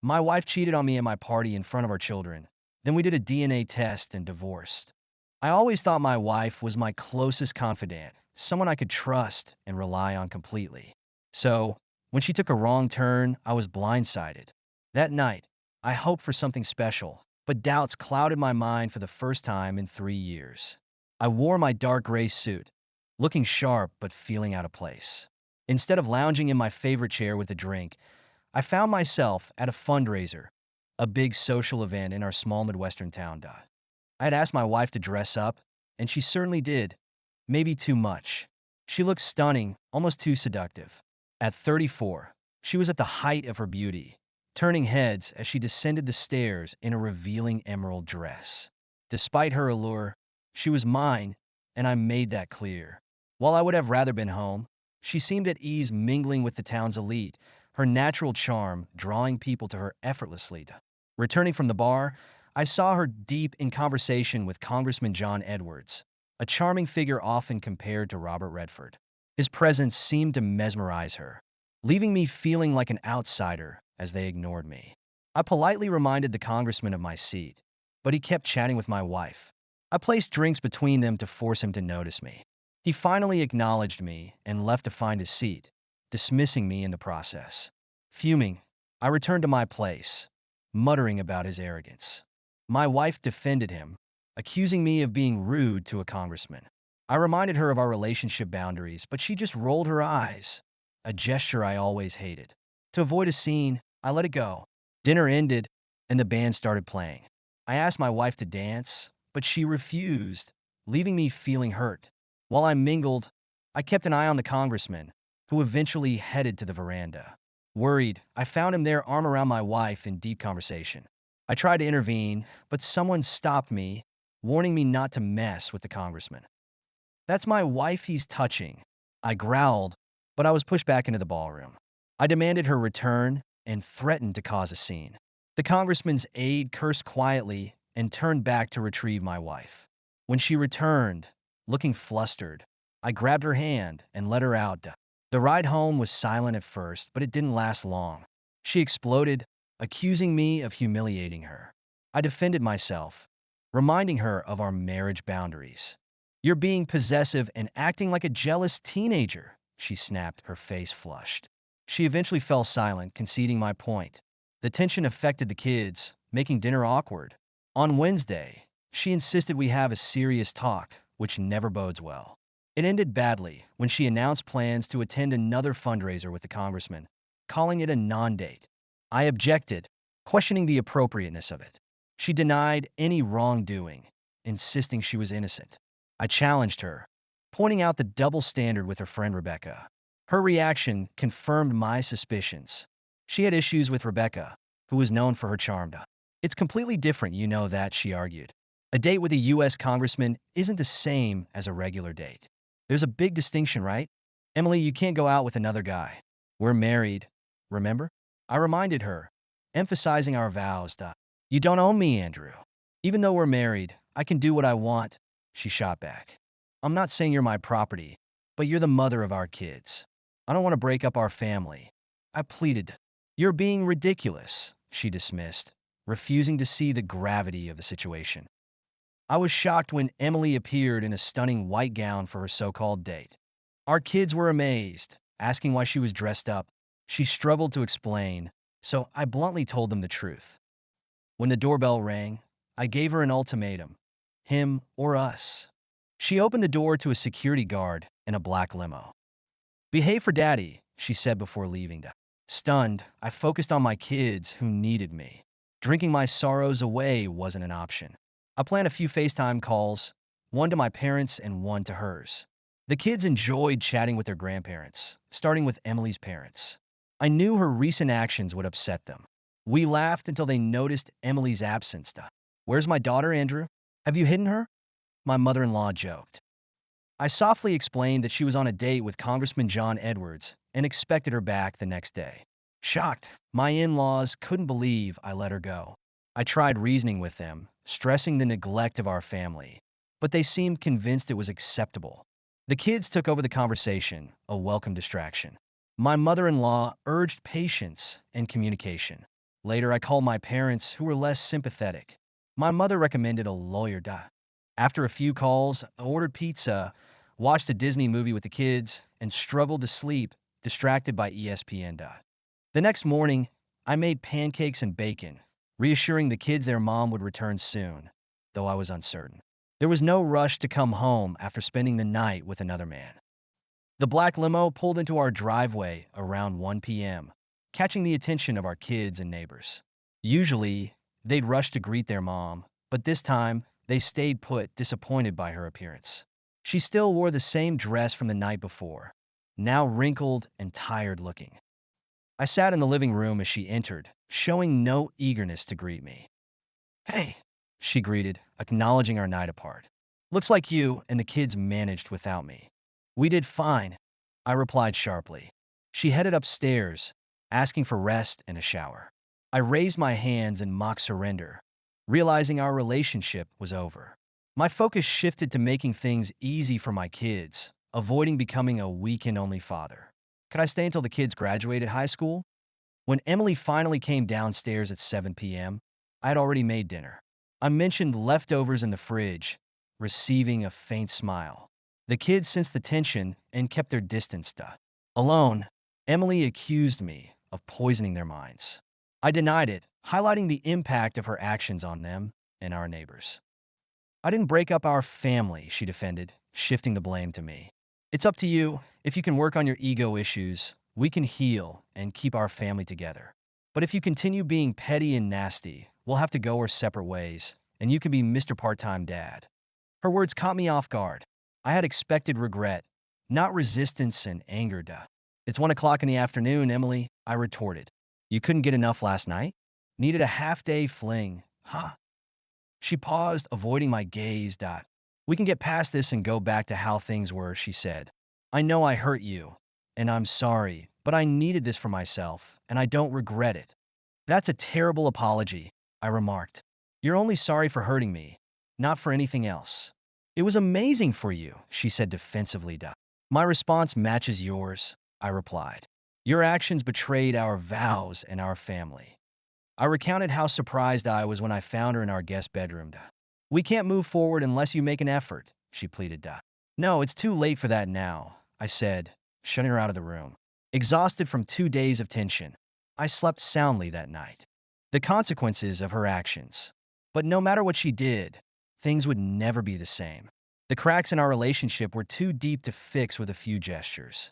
My wife cheated on me at my party in front of our children. Then we did a DNA test and divorced. I always thought my wife was my closest confidant, someone I could trust and rely on completely. So, when she took a wrong turn, I was blindsided. That night, I hoped for something special, but doubts clouded my mind for the first time in 3 years. I wore my dark gray suit, looking sharp but feeling out of place. Instead of lounging in my favorite chair with a drink, I found myself at a fundraiser, a big social event in our small Midwestern town. I had asked my wife to dress up, and she certainly did. Maybe too much. She looked stunning, almost too seductive. At 34, she was at the height of her beauty, turning heads as she descended the stairs in a revealing emerald dress. Despite her allure, she was mine, and I made that clear. While I would have rather been home, she seemed at ease mingling with the town's elite, her natural charm drawing people to her effortlessly. Returning from the bar, I saw her deep in conversation with Congressman John Edwards, a charming figure often compared to Robert Redford. His presence seemed to mesmerize her, leaving me feeling like an outsider as they ignored me. I politely reminded the congressman of my seat, but he kept chatting with my wife. I placed drinks between them to force him to notice me. He finally acknowledged me and left to find his seat, dismissing me in the process. Fuming, I returned to my place, muttering about his arrogance. My wife defended him, accusing me of being rude to a congressman. I reminded her of our relationship boundaries, but she just rolled her eyes, a gesture I always hated. To avoid a scene, I let it go. Dinner ended, and the band started playing. I asked my wife to dance, but she refused, leaving me feeling hurt. While I mingled, I kept an eye on the congressman, who eventually headed to the veranda. Worried, I found him there, arm around my wife in deep conversation. I tried to intervene, but someone stopped me, warning me not to mess with the congressman. "That's my wife he's touching," I growled, but I was pushed back into the ballroom. I demanded her return and threatened to cause a scene. The congressman's aide cursed quietly and turned back to retrieve my wife. When she returned, looking flustered, I grabbed her hand and led her out. The ride home was silent at first, but it didn't last long. She exploded, accusing me of humiliating her. I defended myself, reminding her of our marriage boundaries. "You're being possessive and acting like a jealous teenager," she snapped, her face flushed. She eventually fell silent, conceding my point. The tension affected the kids, making dinner awkward. On Wednesday, she insisted we have a serious talk, which never bodes well. It ended badly when she announced plans to attend another fundraiser with the congressman, calling it a non-date. I objected, questioning the appropriateness of it. She denied any wrongdoing, insisting she was innocent. I challenged her, pointing out the double standard with her friend Rebecca. Her reaction confirmed my suspicions. She had issues with Rebecca, who was known for her charm. "It's completely different, you know that," she argued. "A date with a U.S. congressman isn't the same as a regular date. There's a big distinction, right? Emily, you can't go out with another guy. We're married, remember?" I reminded her, emphasizing our vows. "You don't own me, Andrew. Even though we're married, I can do what I want," she shot back. "I'm not saying you're my property, but you're the mother of our kids. I don't want to break up our family," I pleaded. "You're being ridiculous," she dismissed, refusing to see the gravity of the situation. I was shocked when Emily appeared in a stunning white gown for her so-called date. Our kids were amazed, asking why she was dressed up. She struggled to explain, so I bluntly told them the truth. When the doorbell rang, I gave her an ultimatum: him or us. She opened the door to a security guard in a black limo. "Behave for daddy," she said before leaving. Stunned, I focused on my kids who needed me. Drinking my sorrows away wasn't an option. I planned a few FaceTime calls, one to my parents and one to hers. The kids enjoyed chatting with their grandparents, starting with Emily's parents. I knew her recent actions would upset them. We laughed until they noticed Emily's absence. "Where's my daughter, Andrew? Have you hidden her?" my mother-in-law joked. I softly explained that she was on a date with Congressman John Edwards and expected her back the next day. Shocked, my in-laws couldn't believe I let her go. I tried reasoning with them, stressing the neglect of our family, but they seemed convinced it was acceptable. The kids took over the conversation, a welcome distraction. My mother-in-law urged patience and communication. Later, I called my parents, who were less sympathetic. My mother recommended a lawyer. After a few calls, I ordered pizza, watched a Disney movie with the kids, and struggled to sleep, distracted by ESPN. The next morning, I made pancakes and bacon, reassuring the kids their mom would return soon, though I was uncertain. There was no rush to come home after spending the night with another man. The black limo pulled into our driveway around 1 p.m., catching the attention of our kids and neighbors. Usually, they'd rush to greet their mom, but this time, they stayed put, disappointed by her appearance. She still wore the same dress from the night before, now wrinkled and tired looking. I sat in the living room as she entered, showing no eagerness to greet me. "Hey," she greeted, acknowledging our night apart. "Looks like you and the kids managed without me." "We did fine," I replied sharply. She headed upstairs, asking for rest and a shower. I raised my hands in mock surrender, realizing our relationship was over. My focus shifted to making things easy for my kids, avoiding becoming a weekend-only father. Could I stay until the kids graduated high school? When Emily finally came downstairs at 7 p.m., I had already made dinner. I mentioned leftovers in the fridge, receiving a faint smile. The kids sensed the tension and kept their distance. Alone, Emily accused me of poisoning their minds. I denied it, highlighting the impact of her actions on them and our neighbors. "I didn't break up our family," she defended, shifting the blame to me. "It's up to you. If you can work on your ego issues, we can heal and keep our family together. But if you continue being petty and nasty, we'll have to go our separate ways, and you can be Mr. Part-Time Dad." Her words caught me off guard. I had expected regret, not resistance and anger. "It's 1 o'clock in the afternoon, Emily," I retorted. "You couldn't get enough last night? Needed a half-day fling, huh?" She paused, avoiding my gaze. "We can get past this and go back to how things were," she said. "I know I hurt you, and I'm sorry, but I needed this for myself, and I don't regret it." "That's a terrible apology," I remarked. "You're only sorry for hurting me, not for anything else." "It was amazing for you," she said defensively. "My response matches yours," I replied. "Your actions betrayed our vows and our family." I recounted how surprised I was when I found her in our guest bedroom. "We can't move forward unless you make an effort," she pleaded. "No, it's too late for that now," I said, shutting her out of the room. Exhausted from 2 days of tension, I slept soundly that night. The consequences of her actions. But no matter what she did, things would never be the same. The cracks in our relationship were too deep to fix with a few gestures.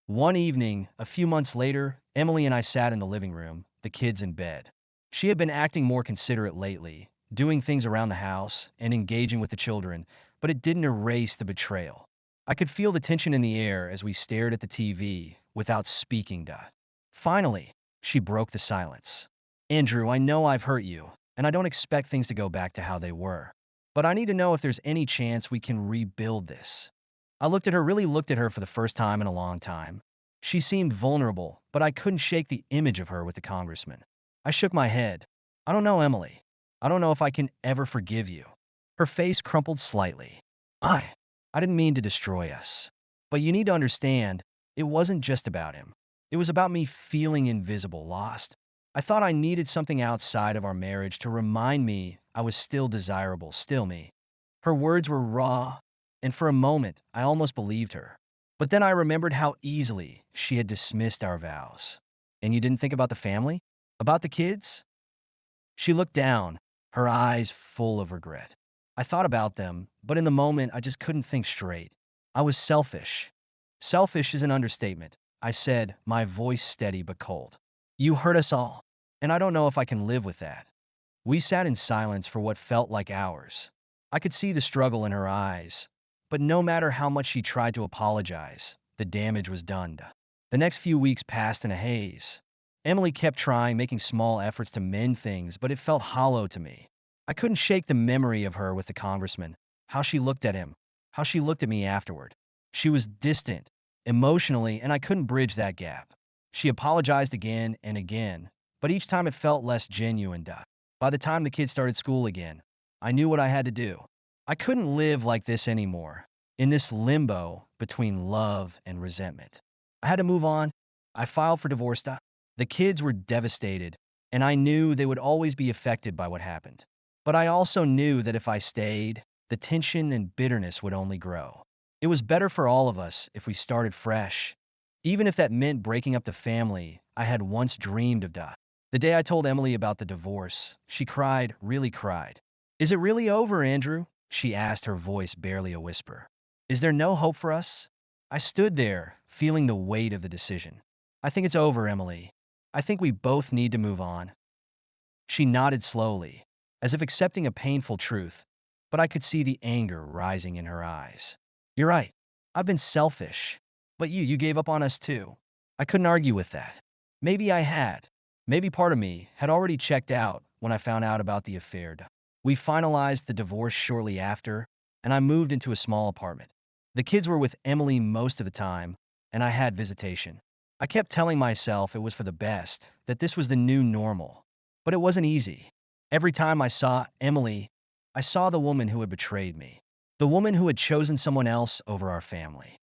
One evening, a few months later, Emily and I sat in the living room, the kids in bed. She had been acting more considerate lately, doing things around the house and engaging with the children, but it didn't erase the betrayal. I could feel the tension in the air as we stared at the TV without speaking. Finally, she broke the silence. "Andrew, I know I've hurt you, and I don't expect things to go back to how they were. But I need to know if there's any chance we can rebuild this." I really looked at her for the first time in a long time. She seemed vulnerable, but I couldn't shake the image of her with the congressman. I shook my head. "I don't know, Emily. I don't know if I can ever forgive you." Her face crumpled slightly. I didn't mean to destroy us. But you need to understand, it wasn't just about him. It was about me feeling invisible, lost. I thought I needed something outside of our marriage to remind me I was still desirable, still me. Her words were raw, and for a moment, I almost believed her. But then I remembered how easily she had dismissed our vows. "And you didn't think about the family? About the kids?" She looked down, her eyes full of regret. "I thought about them, but in the moment, I just couldn't think straight. I was selfish." "Selfish is an understatement," I said, my voice steady but cold. "You hurt us all, and I don't know if I can live with that." We sat in silence for what felt like hours. I could see the struggle in her eyes, but no matter how much she tried to apologize, the damage was done. The next few weeks passed in a haze. Emily kept trying, making small efforts to mend things, but it felt hollow to me. I couldn't shake the memory of her with the congressman, how she looked at him, how she looked at me afterward. She was distant, emotionally, and I couldn't bridge that gap. She apologized again and again, but each time it felt less genuine. By the time the kids started school again, I knew what I had to do. I couldn't live like this anymore, in this limbo between love and resentment. I had to move on. I filed for divorce. The kids were devastated. and I knew they would always be affected by what happened. But I also knew that if I stayed, the tension and bitterness would only grow. It was better for all of us if we started fresh, even if that meant breaking up the family I had once dreamed of. The day I told Emily about the divorce, she cried, really cried. "Is it really over, Andrew?" she asked, her voice barely a whisper. "Is there no hope for us?" I stood there, feeling the weight of the decision. "I think it's over, Emily. I think we both need to move on." She nodded slowly, as if accepting a painful truth, but I could see the anger rising in her eyes. "You're right. I've been selfish. But you gave up on us too." I couldn't argue with that. Maybe I had. Maybe part of me had already checked out when I found out about the affair. We finalized the divorce shortly after, and I moved into a small apartment. The kids were with Emily most of the time, and I had visitation. I kept telling myself it was for the best, that this was the new normal. But it wasn't easy. Every time I saw Emily, I saw the woman who had betrayed me, the woman who had chosen someone else over our family.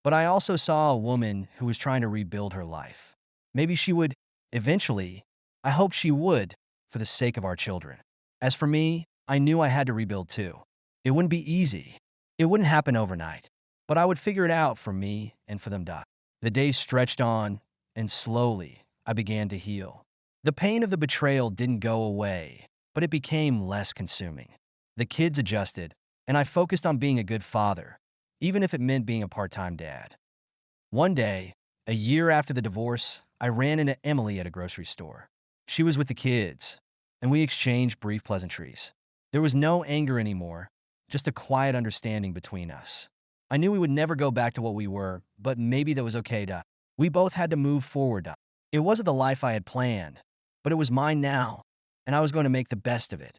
But I also saw a woman who was trying to rebuild her life. Maybe she would, eventually. I hoped she would, for the sake of our children. As for me, I knew I had to rebuild too. It wouldn't be easy. It wouldn't happen overnight. But I would figure it out for me and for them. The days stretched on, and slowly, I began to heal. The pain of the betrayal didn't go away, but it became less consuming. The kids adjusted, and I focused on being a good father, even if it meant being a part-time dad. One day, a year after the divorce, I ran into Emily at a grocery store. She was with the kids, and we exchanged brief pleasantries. There was no anger anymore, just a quiet understanding between us. I knew we would never go back to what we were, but maybe that was okay. We both had to move forward. It wasn't the life I had planned, but it was mine now, and I was going to make the best of it.